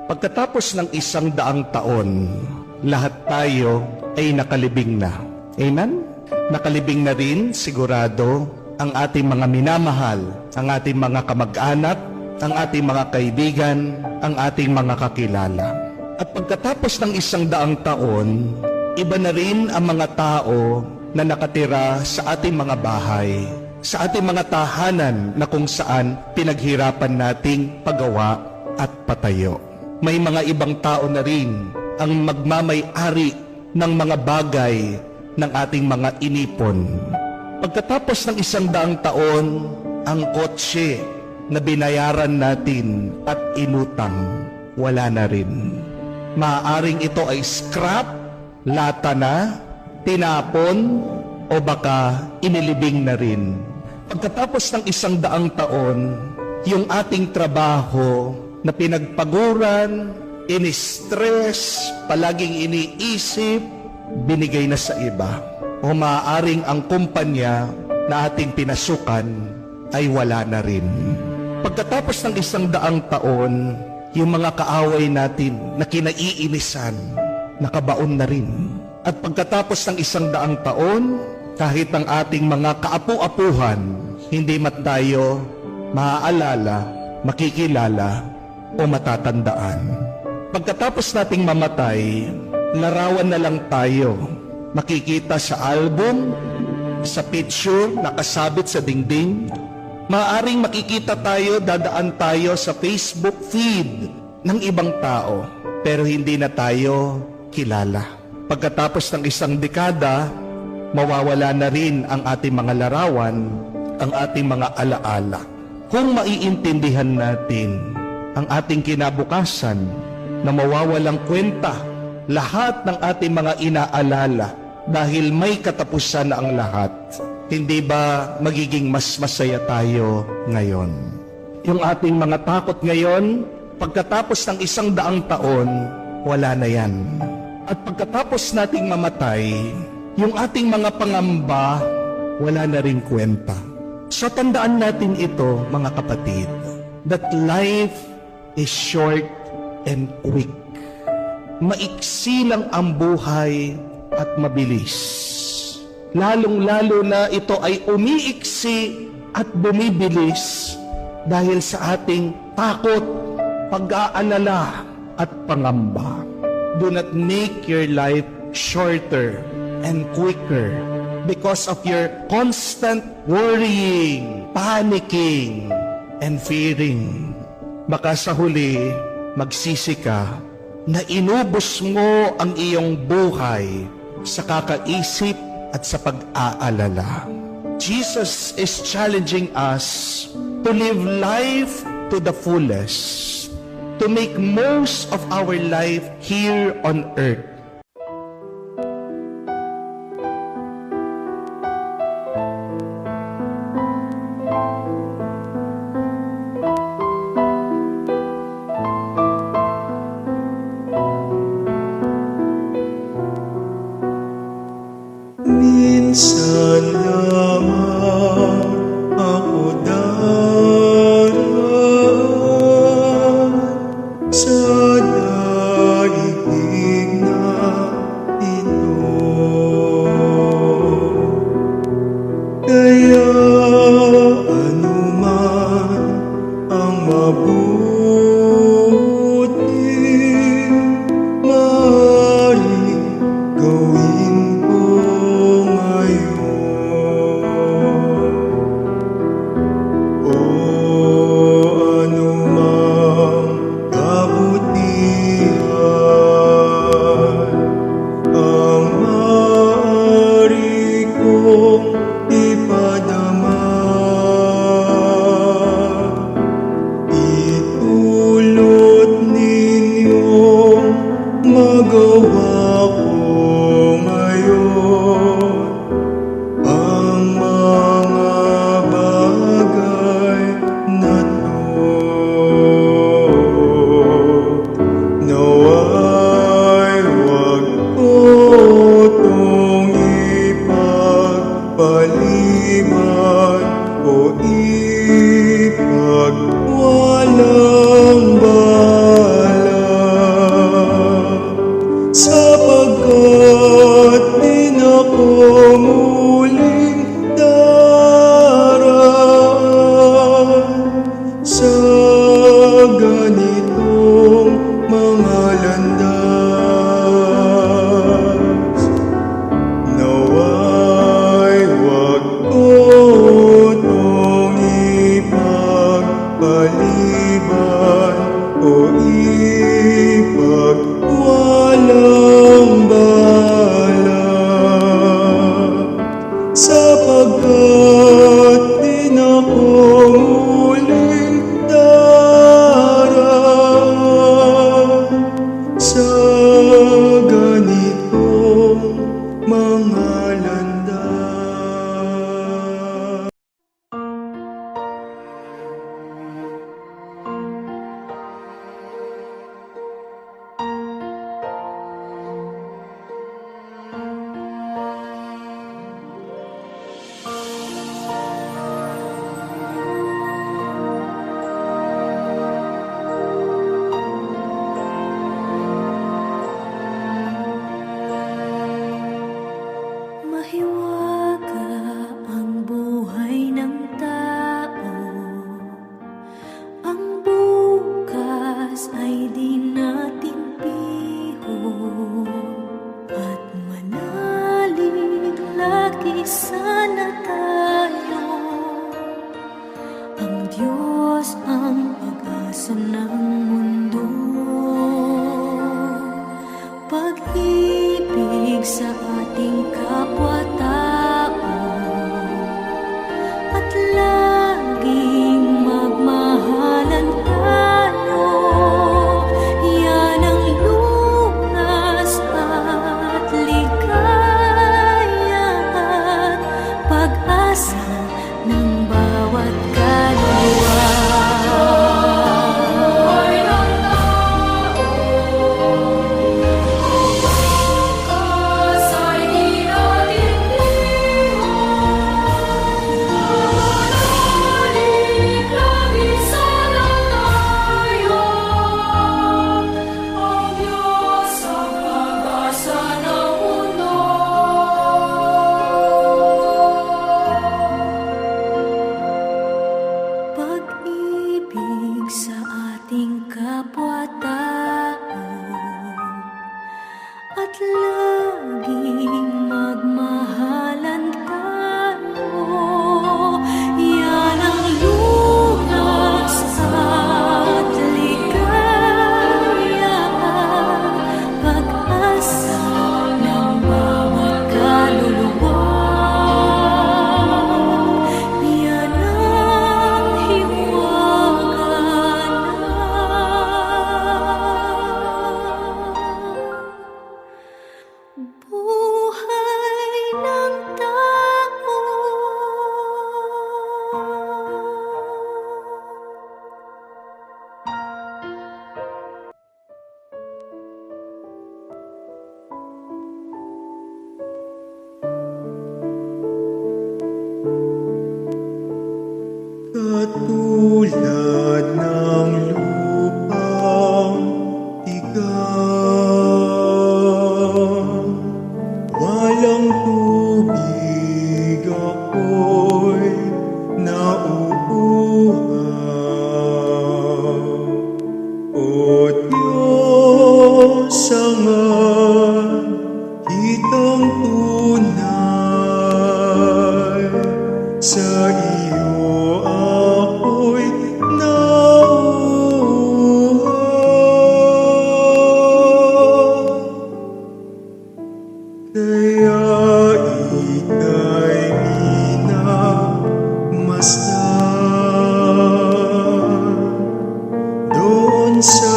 Pagkatapos ng 100 taon, lahat tayo ay nakalibing na. Amen? Nakalibing na rin, sigurado, ang ating mga minamahal, ang ating mga kamag-anak, ang ating mga kaibigan, ang ating mga kakilala. At pagkatapos ng 100 taon, iba na rin ang mga tao na nakatira sa ating mga bahay, sa ating mga tahanan na kung saan pinaghirapan nating pagawa at patayo. May mga ibang tao na rin ang magmamay-ari ng mga bagay ng ating mga inipon. Pagkatapos ng 100 taon, ang kotse na binayaran natin at inutang, wala na rin. Maaaring ito ay scrap, lata na, tinapon, o baka inilibing na rin. Pagkatapos ng 100 taon, yung ating trabaho na pinagpaguran, ini-stress, palaging iniisip, binigay na sa iba. O maaaring ang kumpanya na ating pinasukan ay wala na rin. Pagkatapos ng 100 taon, yung mga kaaway natin na kinaiinisan, nakabaon na rin. At pagkatapos ng 100 taon, kahit ang ating mga kaapu-apuhan, hindi mat tayo maaalala, makikilala, o matatandaan. Pagkatapos nating mamatay, larawan na lang tayo. Makikita sa album, sa picture, nakasabit sa dingding. Maaring makikita tayo, dadaan tayo sa Facebook feed ng ibang tao, pero hindi na tayo kilala. Pagkatapos ng 1 dekada, mawawala na rin ang ating mga larawan, ang ating mga alaala. Kung maiintindihan natin ang ating kinabukasan na mawawalang kwenta lahat ng ating mga inaalala dahil may katapusan na ang lahat, hindi ba magiging mas masaya tayo ngayon? Yung ating mga takot ngayon, pagkatapos ng 100 taon, wala na yan. At pagkatapos nating mamatay, yung ating mga pangamba, wala na rin kwenta. So tandaan natin ito, mga kapatid, that life is short and quick. Maiksi lang ang buhay at mabilis. Lalong-lalo na ito ay umiiksi at bumibilis dahil sa ating takot, pag-aalala at pangamba. Do not make your life shorter and quicker because of your constant worrying, panicking, and fearing. Baka sa huli, magsisi ka na inubos mo ang iyong buhay sa kakaisip at sa pag-aalala. Jesus is challenging us to live life to the fullest, to make most of our life here on earth. Minsan lamang ako daraan sa daigdig na ito. Kaya anuman ang mabuti, maaaring gawin ko o anumang kabuti ipagwalang bahala, sapagkat di na ako muling darang sa ganitong mga landas. Mahiwaga ang buhay ng tao. Ang bukas ay di natin bihon. At manalig lagi sana tayo. Ang Diyos ang pag-asa ng mundo. Pag-ibig sa ating kapwa-tao at laging magmahalan tayo. Yan ang lunas at ligaya at pag-asa ng bawat kaluluwa. Pag-ibig sa ating kapwa-tao at laging magmahalan tayo. Yan ang lunas at ligaya at pag-asa ng bawat kaluluwa. Yan ang hiwaga ng buhay ng tao. Katulad ng lupang tigang, walang tubig ako'y nauuhaw. O Diyos, ang kitang tunay, sa iyo ako'y nauuhaw. Kaya ika'y minagmasdan doon sa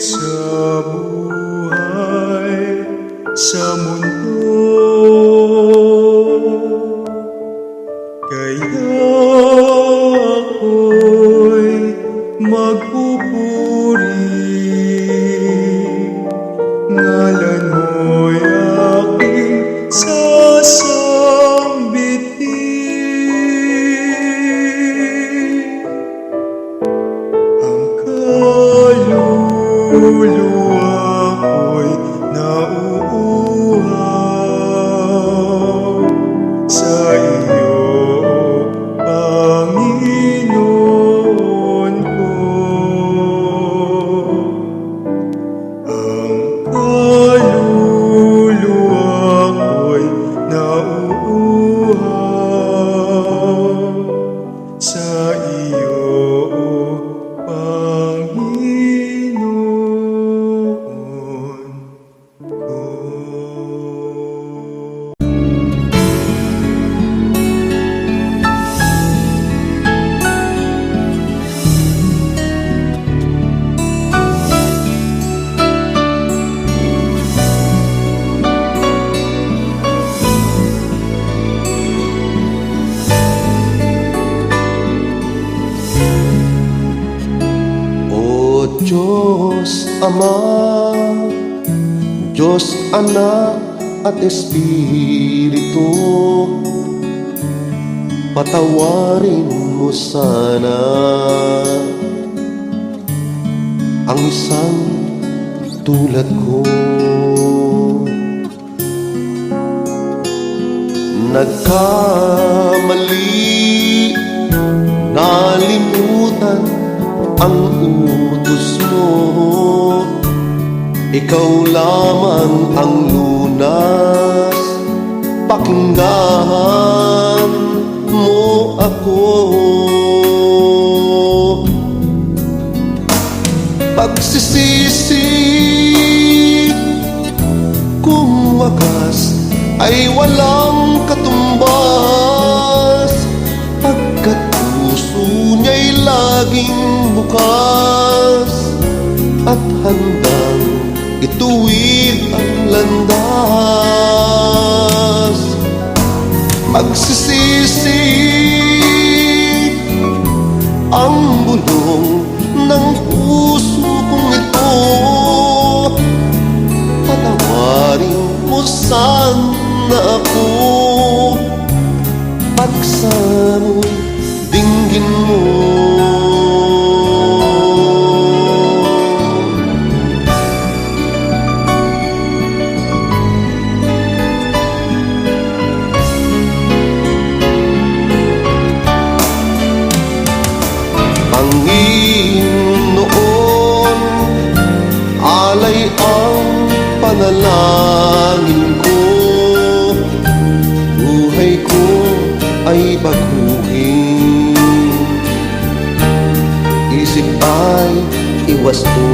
sa buhay sa mundo. Kaya ako'y magpupuri, ngalan mo'y aking sasambitin. Ang kaluluwa ko'y nauuhaw sa iyo, Panginoon ko. Ang kaluluwa ko'y nauuhaw sa iyo, Panginoon ko. O Diyos Ama, Diyos Anak at Espiritu, patawarin mo sana ang isang tulad ko. Nagkamali, nalimutan ang utos mo. Ikaw lamang ang lunas, pakinggan mo ako. Pagsisisi kung wakas ay walang katumbas, pagkat puso niya'y laging bukas at handang ituwid ang landas. Magsisisi ang bulong ng puso kong ito, patawarin mo sana ako. Paksa mo'y dinggin mo. Panginoon, alay ang panalangin ko. Buhay ko ay baguhin, isip ay iwasto.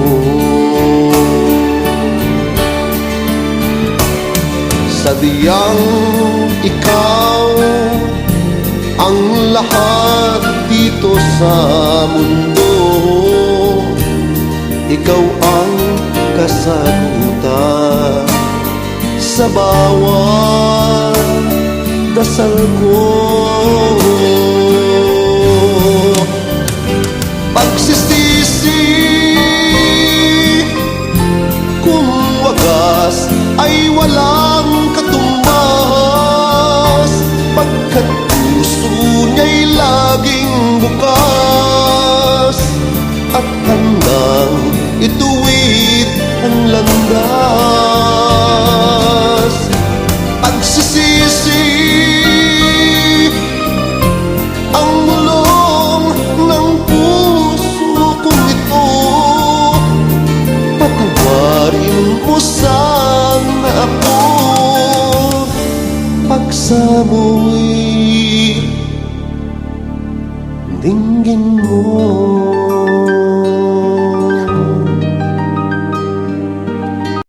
Sadyang ikaw ang lahat dito sa mundo. Ikaw ang kasagutan sa bawat dasal ko. Pagsisisi kung wagas ay walang katumbas, pagkat puso niya'y laging bukas at handang ituwid ang landas. Pagsisisi ang bulong ng puso kong ito, patawarin mo sana ako. Paksa mo'y dinggin mo.